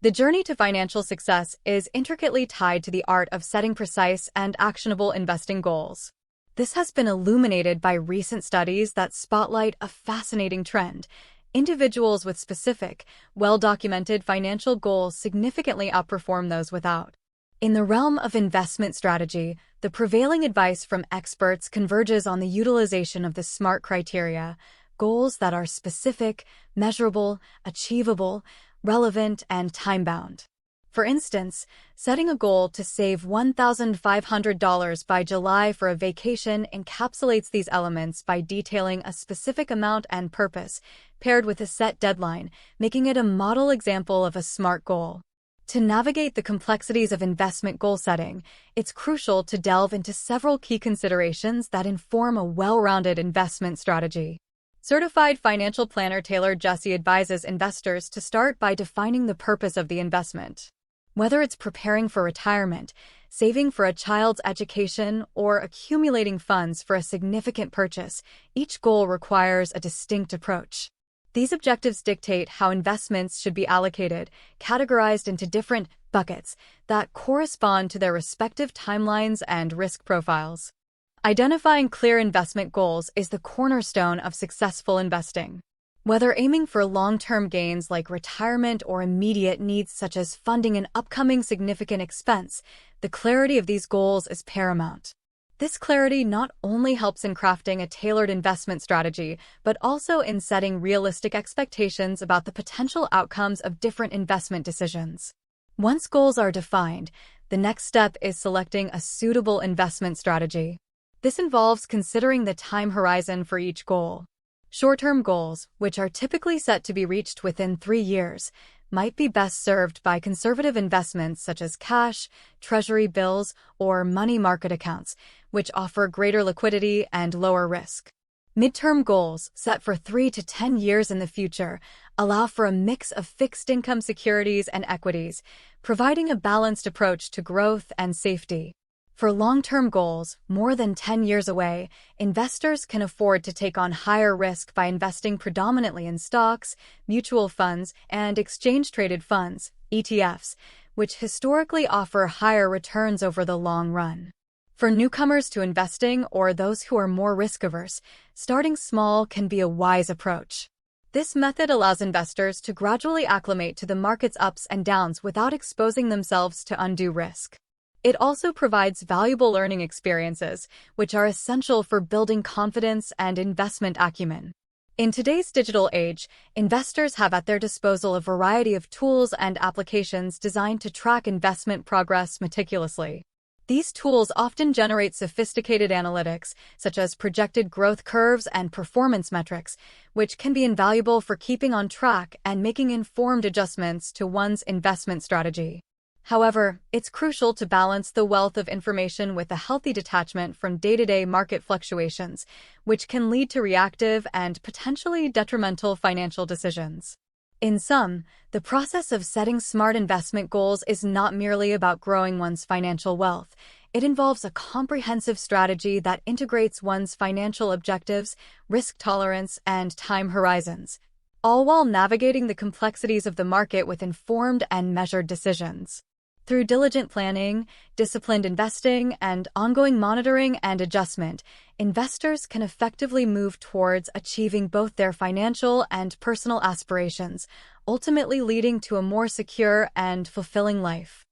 The journey to financial success is intricately tied to the art of setting precise and actionable investing goals. This has been illuminated by recent studies that spotlight a fascinating trend. Individuals with specific, well-documented financial goals significantly outperform those without. In the realm of investment strategy, the prevailing advice from experts converges on the utilization of the SMART criteria, goals that are specific, measurable, achievable, relevant, and time-bound. For instance, setting a goal to save $1,500 by July for a vacation encapsulates these elements by detailing a specific amount and purpose, paired with a set deadline, making it a model example of a SMART goal. To navigate the complexities of investment goal setting, it's crucial to delve into several key considerations that inform a well-rounded investment strategy. Certified financial planner Taylor Jesse advises investors to start by defining the purpose of the investment. Whether it's preparing for retirement, saving for a child's education, or accumulating funds for a significant purchase, each goal requires a distinct approach. These objectives dictate how investments should be allocated, categorized into different buckets that correspond to their respective timelines and risk profiles. Identifying clear investment goals is the cornerstone of successful investing. Whether aiming for long-term gains like retirement or immediate needs such as funding an upcoming significant expense, the clarity of these goals is paramount. This clarity not only helps in crafting a tailored investment strategy, but also in setting realistic expectations about the potential outcomes of different investment decisions. Once goals are defined, the next step is selecting a suitable investment strategy. This involves considering the time horizon for each goal. Short-term goals, which are typically set to be reached within 3 years, might be best served by conservative investments such as cash, treasury bills, or money market accounts, which offer greater liquidity and lower risk. Midterm goals, set for 3 to 10 years in the future, allow for a mix of fixed income securities and equities, providing a balanced approach to growth and safety. For long-term goals, more than 10 years away, investors can afford to take on higher risk by investing predominantly in stocks, mutual funds, and exchange-traded funds, ETFs, which historically offer higher returns over the long run. For newcomers to investing or those who are more risk-averse, starting small can be a wise approach. This method allows investors to gradually acclimate to the market's ups and downs without exposing themselves to undue risk. It also provides valuable learning experiences, which are essential for building confidence and investment acumen. In today's digital age, investors have at their disposal a variety of tools and applications designed to track investment progress meticulously. These tools often generate sophisticated analytics, such as projected growth curves and performance metrics, which can be invaluable for keeping on track and making informed adjustments to one's investment strategy. However, it's crucial to balance the wealth of information with a healthy detachment from day-to-day market fluctuations, which can lead to reactive and potentially detrimental financial decisions. In sum, the process of setting smart investment goals is not merely about growing one's financial wealth. It involves a comprehensive strategy that integrates one's financial objectives, risk tolerance, and time horizons, all while navigating the complexities of the market with informed and measured decisions. Through diligent planning, disciplined investing, and ongoing monitoring and adjustment, investors can effectively move towards achieving both their financial and personal aspirations, ultimately leading to a more secure and fulfilling life.